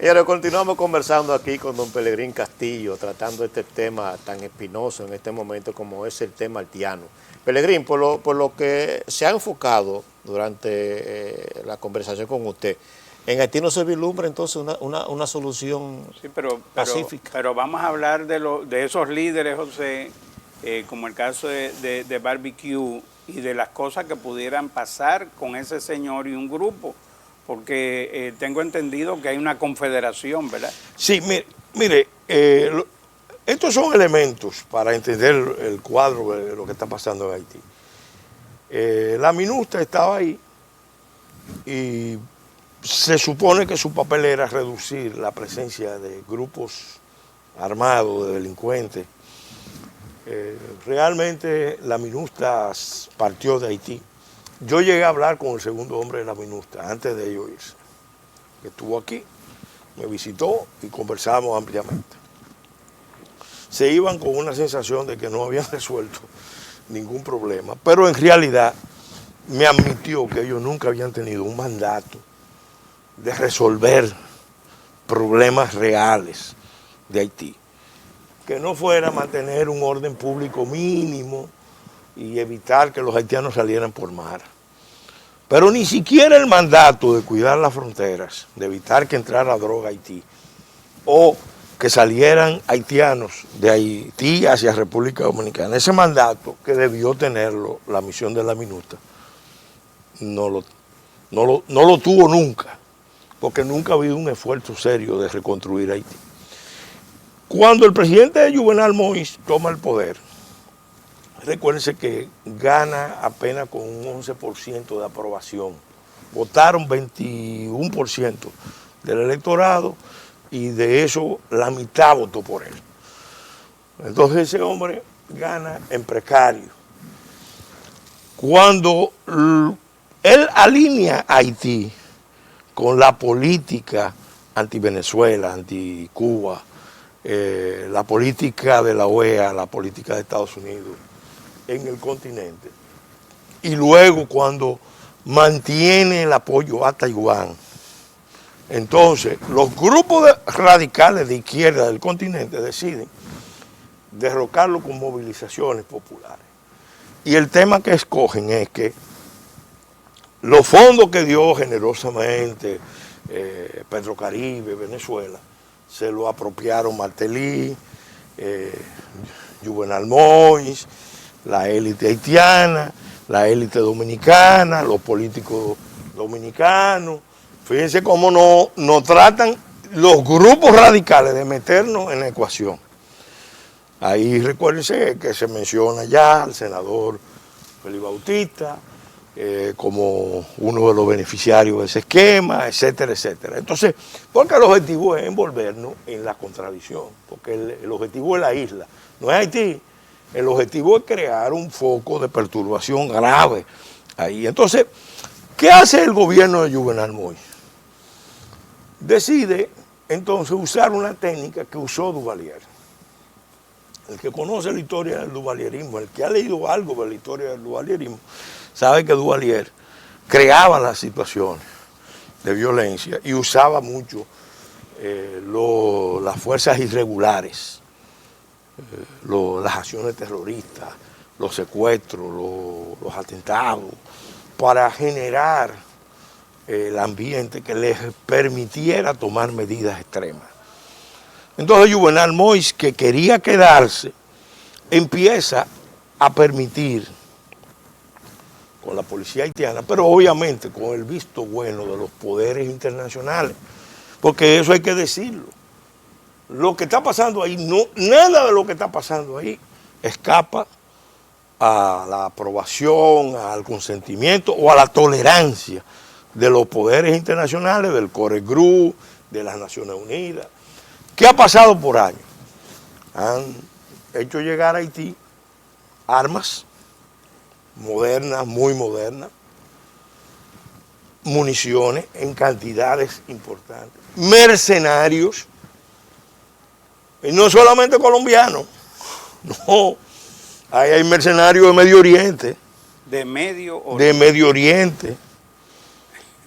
Señores, continuamos conversando aquí con don Pelegrín Castillo, tratando este tema tan espinoso en este momento como es el tema haitiano. Pelegrín, por lo que se ha enfocado durante la conversación con usted, en Haití no se vislumbra entonces una solución Sí, pacífica. pero vamos a hablar de esos líderes, José, como el caso de Barbecue y de las cosas que pudieran pasar con ese señor y un grupo, porque tengo entendido que hay una confederación, ¿verdad? Sí, mire, estos son elementos para entender el cuadro de lo que está pasando en Haití. La MINUSTA estaba ahí y se supone que su papel era reducir la presencia de grupos armados, de delincuentes. Realmente la MINUSTA partió de Haití. Yo llegué a hablar con el segundo hombre de la MINUSTA antes de ellos irse, que estuvo aquí, me visitó y conversamos ampliamente. Se iban con una sensación de que no habían resuelto ningún problema, pero en realidad me admitió que ellos nunca habían tenido un mandato de resolver problemas reales de Haití, que no fuera mantener un orden público mínimo y evitar que los haitianos salieran por mar. Pero ni siquiera el mandato de cuidar las fronteras, de evitar que entrara droga a Haití, o que salieran haitianos de Haití hacia República Dominicana, ese mandato que debió tenerlo la misión de la MINUSTA, no lo tuvo nunca, porque nunca ha habido un esfuerzo serio de reconstruir Haití. Cuando el presidente Juvenal Moïse toma el poder, recuérdense que gana apenas con un 11% de aprobación. Votaron 21% del electorado y de eso la mitad votó por él. Entonces ese hombre gana en precario. Cuando él alinea a Haití con la política anti-Venezuela, anti-Cuba, la política de la OEA, la política de Estados Unidos en el continente, y luego cuando mantiene el apoyo a Taiwán, entonces los grupos radicales de izquierda del continente deciden derrocarlo con movilizaciones populares. Y el tema que escogen es que los fondos que dio generosamente Petrocaribe, Venezuela, se lo apropiaron Martelly, Juvenal Moïse, la élite haitiana, la élite dominicana, los políticos dominicanos. Fíjense cómo no tratan los grupos radicales de meternos en la ecuación. Ahí recuérdense que se menciona ya al senador Félix Bautista como uno de los beneficiarios de ese esquema, etcétera, etcétera. Entonces, porque el objetivo es envolvernos en la contradicción, porque el objetivo es la isla, no es Haití. El objetivo es crear un foco de perturbación grave ahí. Entonces, ¿qué hace el gobierno de Juvenal Moïse? Decide entonces usar una técnica que usó Duvalier. El que conoce la historia del duvalierismo, el que ha leído algo de la historia del duvalierismo, sabe que Duvalier creaba las situaciones de violencia y usaba mucho las fuerzas irregulares, las acciones terroristas, los secuestros, los atentados, para generar el ambiente que les permitiera tomar medidas extremas. Entonces Juvenal Moïse, que quería quedarse, empieza a permitir con la policía haitiana, pero obviamente con el visto bueno de los poderes internacionales, porque eso hay que decirlo. Lo que está pasando ahí, nada de lo que está pasando ahí escapa a la aprobación, al consentimiento o a la tolerancia de los poderes internacionales, del COREGRU, de las Naciones Unidas. ¿Qué ha pasado por años? Han hecho llegar a Haití armas modernas, muy modernas, municiones en cantidades importantes, mercenarios, y no solamente colombianos, no, ahí hay mercenarios de Medio Oriente. De Medio Oriente. De Medio Oriente.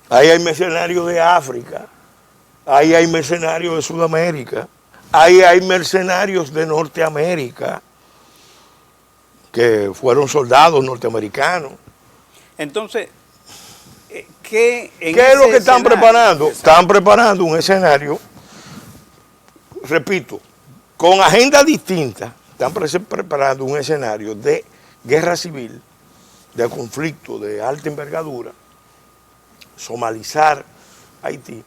Ahí hay mercenarios de África. ahí hay mercenarios de Sudamérica, ahí hay mercenarios de Norteamérica, que fueron soldados norteamericanos. Entonces, ¿qué es lo que están preparando? Exacto. Están preparando un escenario, repito, con agenda distinta, están preparando un escenario de guerra civil, de conflicto de alta envergadura, somalizar Haití,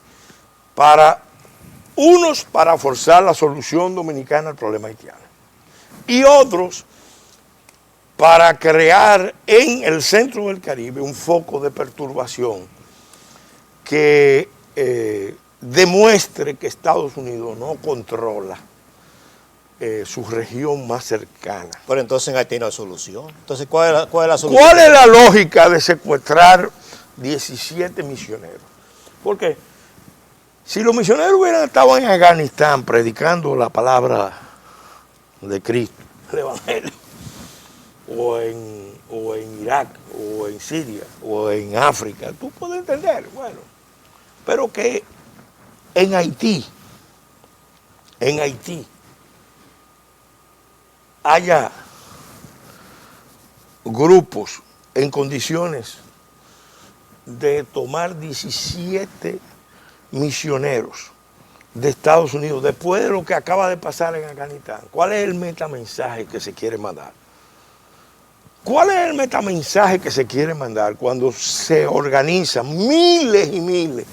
unos para forzar la solución dominicana al problema haitiano y otros para crear en el centro del Caribe un foco de perturbación que demuestre que Estados Unidos no controla su región más cercana. Pero entonces en Haití no hay solución. Entonces, ¿cuál es la solución? ¿Cuál es la lógica de secuestrar 17 misioneros? Porque si los misioneros hubieran estado en Afganistán predicando la palabra de Cristo, el Evangelio, o en Irak, o en Siria, o en África, tú puedes entender, bueno, pero que en Haití haya grupos en condiciones de tomar 17 misioneros de Estados Unidos después de lo que acaba de pasar en Afganistán. ¿Cuál es el metamensaje que se quiere mandar? ¿Cuál es el metamensaje que se quiere mandar cuando se organizan miles y miles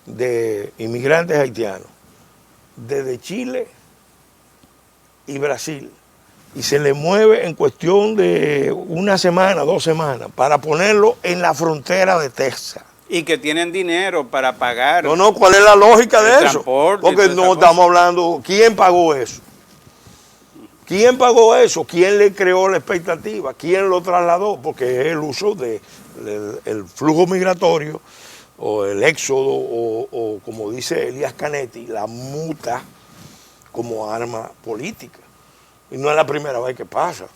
de inmigrantes haitianos desde Chile y Brasil y se le mueve en cuestión de una semana, 2 semanas para ponerlo en la frontera de Texas? Y que tienen dinero para pagar. No, ¿cuál es la lógica de eso? Porque no estamos hablando, ¿quién pagó eso? ¿Quién pagó eso? ¿Quién le creó la expectativa? ¿Quién lo trasladó? Porque es el uso del flujo migratorio o el éxodo o como dice Elías Canetti, la muta como arma política. Y no es la primera vez que pasa.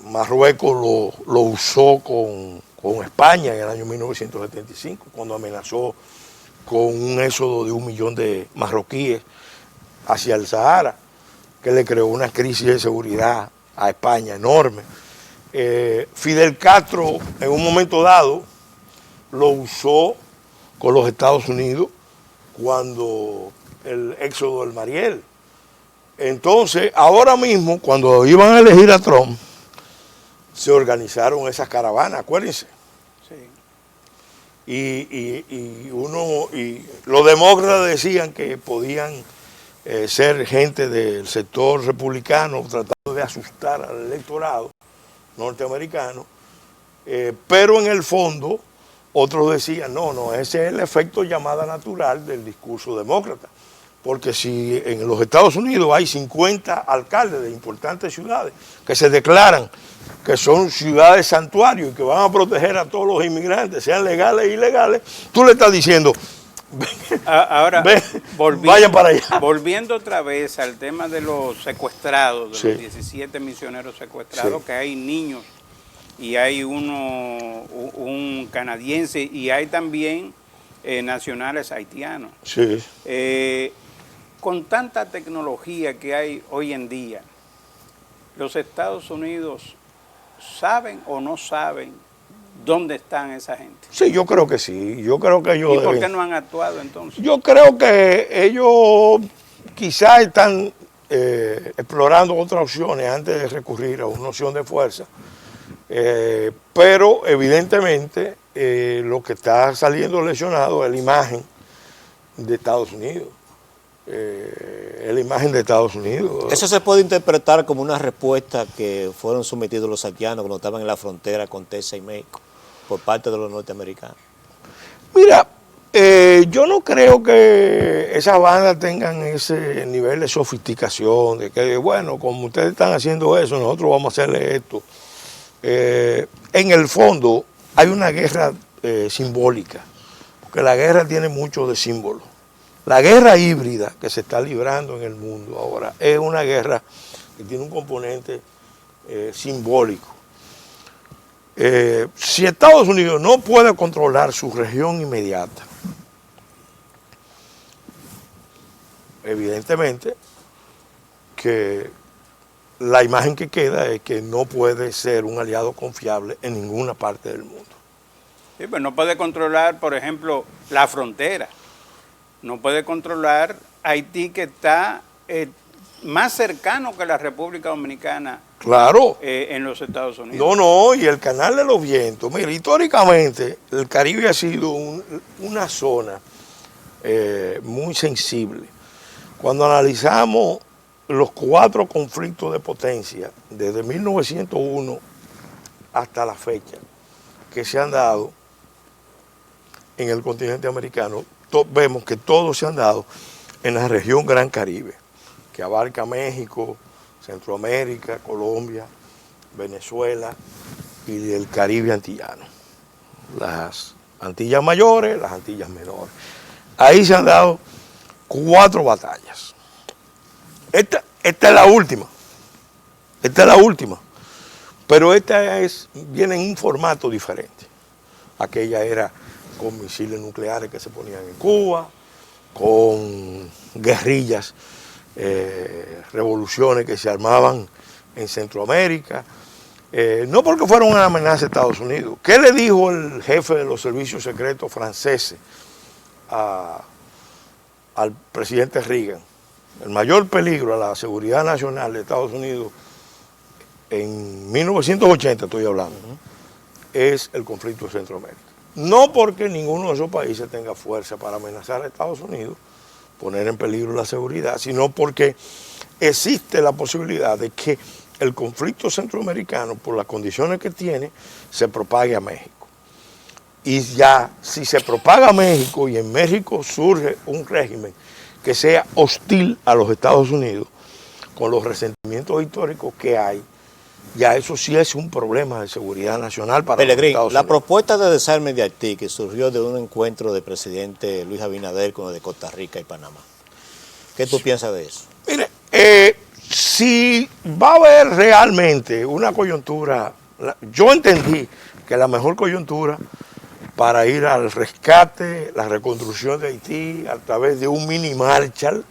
Marruecos lo usó con España en el año 1975, cuando amenazó con un éxodo de 1 millón de marroquíes hacia el Sahara, que le creó una crisis de seguridad a España enorme. Fidel Castro, en un momento dado, lo usó con los Estados Unidos cuando el éxodo del Mariel. Entonces, ahora mismo, cuando iban a elegir a Trump, se organizaron esas caravanas, acuérdense. Sí. Y los demócratas decían que podían ser gente del sector republicano tratando de asustar al electorado norteamericano, pero en el fondo otros decían, no, ese es el efecto llamada natural del discurso demócrata. Porque si en los Estados Unidos hay 50 alcaldes de importantes ciudades que se declaran que son ciudades santuario y que van a proteger a todos los inmigrantes, sean legales e ilegales, tú le estás diciendo, ahora, vayan para allá. Volviendo otra vez al tema de los secuestrados, de Sí. los 17 misioneros secuestrados, Sí. que hay niños y hay un canadiense y hay también nacionales haitianos. Sí. Con tanta tecnología que hay hoy en día, ¿los Estados Unidos saben o no saben dónde están esa gente? Sí, yo creo que sí. Yo creo que ellos ¿Y por deben. qué no han actuado entonces? Yo creo que ellos quizás están explorando otras opciones antes de recurrir a una opción de fuerza. Pero evidentemente lo que está saliendo lesionado es la imagen de Estados Unidos. Es la imagen de Estados Unidos. Eso se puede interpretar como una respuesta que fueron sometidos los haitianos cuando estaban en la frontera con Texas y México por parte de los norteamericanos. Mira, yo no creo que esas bandas tengan ese nivel de sofisticación, de que, bueno, como ustedes están haciendo eso, nosotros vamos a hacerle esto. En el fondo hay una guerra simbólica, porque la guerra tiene mucho de símbolo. La guerra híbrida que se está librando en el mundo ahora es una guerra que tiene un componente simbólico. Si Estados Unidos no puede controlar su región inmediata, evidentemente que la imagen que queda es que no puede ser un aliado confiable en ninguna parte del mundo. Sí, pues no puede controlar, por ejemplo, la frontera. No puede controlar Haití, que está más cercano que la República Dominicana. Claro. En los Estados Unidos. No, y el Canal de los Vientos. Mira, históricamente el Caribe ha sido una zona muy sensible. Cuando analizamos los 4 conflictos de potencia desde 1901 hasta la fecha que se han dado en el continente americano, vemos que todos se han dado en la región Gran Caribe, que abarca México, Centroamérica, Colombia, Venezuela y el Caribe antillano. Las Antillas mayores, las Antillas menores. Ahí se han dado 4 batallas. Esta es la última. Esta es la última. Pero viene en un formato diferente. Aquella era con misiles nucleares que se ponían en Cuba, con guerrillas, revoluciones que se armaban en Centroamérica, no porque fuera una amenaza a Estados Unidos. ¿Qué le dijo el jefe de los servicios secretos franceses al presidente Reagan? El mayor peligro a la seguridad nacional de Estados Unidos en 1980, estoy hablando, es el conflicto de Centroamérica. No porque ninguno de esos países tenga fuerza para amenazar a Estados Unidos, poner en peligro la seguridad, sino porque existe la posibilidad de que el conflicto centroamericano, por las condiciones que tiene, se propague a México. Y ya, si se propaga a México y en México surge un régimen que sea hostil a los Estados Unidos, con los resentimientos históricos que hay, ya eso sí es un problema de seguridad nacional para los Estados Unidos. La propuesta de desarme de Haití, que surgió de un encuentro del presidente Luis Abinader con el de Costa Rica y Panamá, ¿qué tú piensas de eso? Mire, si va a haber realmente una coyuntura, yo entendí que la mejor coyuntura para ir al rescate, la reconstrucción de Haití a través de un mini Marshall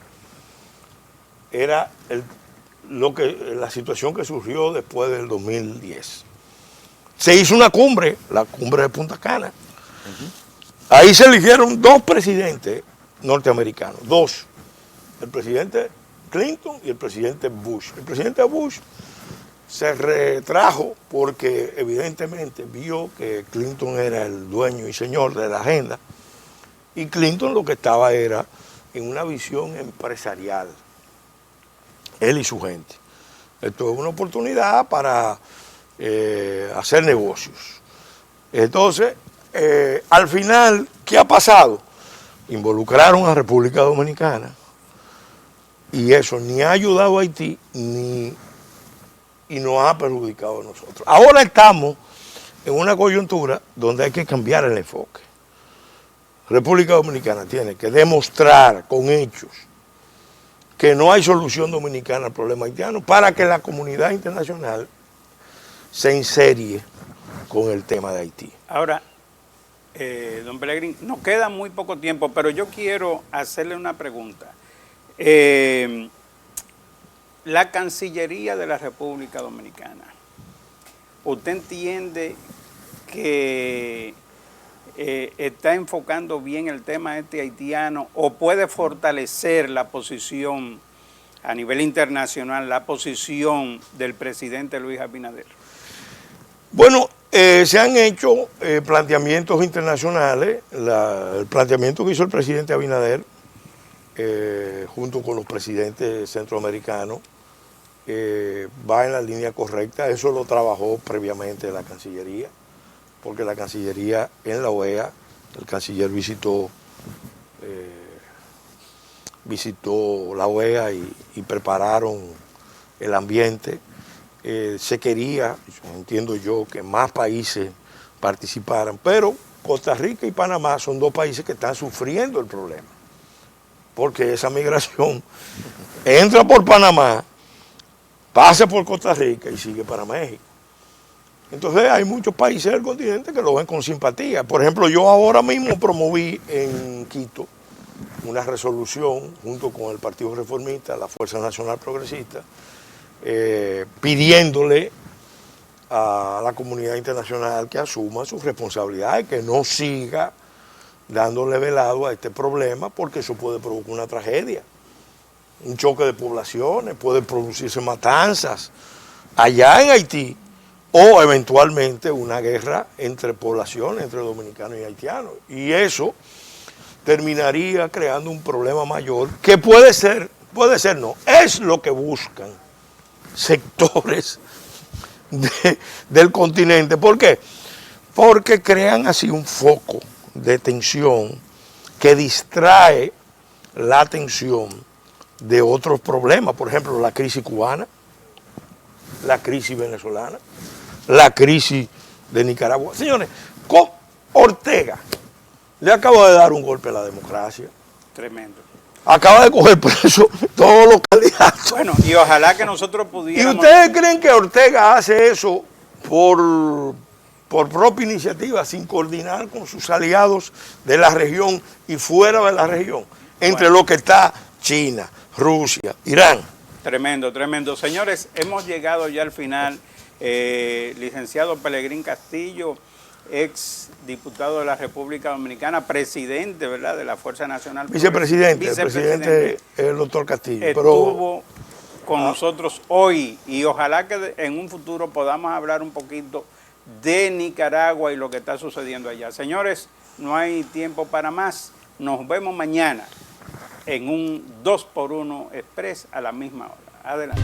era la situación que surgió después del 2010. Se hizo una cumbre, la cumbre de Punta Cana. Ahí se eligieron 2 presidentes norteamericanos, 2. El presidente Clinton y el presidente Bush. El presidente Bush se retrajo porque evidentemente vio que Clinton era el dueño y señor de la agenda, y Clinton lo que estaba era en una visión empresarial, él y su gente. Esto es una oportunidad para hacer negocios. Entonces, al final, ¿qué ha pasado? Involucraron a República Dominicana y eso ni ha ayudado a Haití y nos ha perjudicado a nosotros. Ahora estamos en una coyuntura donde hay que cambiar el enfoque. República Dominicana tiene que demostrar con hechos que no hay solución dominicana al problema haitiano para que la comunidad internacional se enserie con el tema de Haití. Ahora, don Pelegrín, nos queda muy poco tiempo, pero yo quiero hacerle una pregunta. La Cancillería de la República Dominicana, ¿usted entiende que está enfocando bien el tema haitiano o puede fortalecer la posición a nivel internacional, la posición del presidente Luis Abinader? Bueno, se han hecho planteamientos internacionales. El planteamiento que hizo el presidente Abinader junto con los presidentes centroamericanos va en la línea correcta. Eso lo trabajó previamente la Cancillería, porque la Cancillería en la OEA, el canciller visitó la OEA y prepararon el ambiente. Se quería, entiendo yo, que más países participaran, pero Costa Rica y Panamá son 2 países que están sufriendo el problema, porque esa migración entra por Panamá, pasa por Costa Rica y sigue para México. Entonces hay muchos países del continente que lo ven con simpatía. Por ejemplo, yo ahora mismo promoví en Quito una resolución junto con el Partido Reformista, la Fuerza Nacional Progresista, pidiéndole a la comunidad internacional que asuma sus responsabilidades, que no siga dándole velado a este problema, porque eso puede provocar una tragedia, un choque de poblaciones, puede producirse matanzas allá en Haití, o eventualmente una guerra entre poblaciones, entre dominicanos y haitianos. Y eso terminaría creando un problema mayor, que puede ser no, es lo que buscan sectores del continente. ¿Por qué? Porque crean así un foco de tensión que distrae la atención de otros problemas, por ejemplo, la crisis cubana, la crisis venezolana, la crisis de Nicaragua. Señores, Ortega le acaba de dar un golpe a la democracia. Tremendo. Acaba de coger preso todos los candidatos. Bueno, y ojalá que nosotros pudiéramos... ¿Y ustedes creen que Ortega hace eso por propia iniciativa, sin coordinar con sus aliados de la región y fuera de la región? Entre lo que está China, Rusia, Irán. Tremendo, tremendo. Señores, hemos llegado ya al final. Licenciado Pelegrín Castillo, ex diputado de la República Dominicana, presidente, ¿verdad?, de la Fuerza Nacional. Vicepresidente, el presidente es el doctor Castillo. Estuvo con nosotros hoy y ojalá que en un futuro podamos hablar un poquito de Nicaragua y lo que está sucediendo allá. Señores, no hay tiempo para más. Nos vemos mañana en un 2x1 Express a la misma hora. Adelante.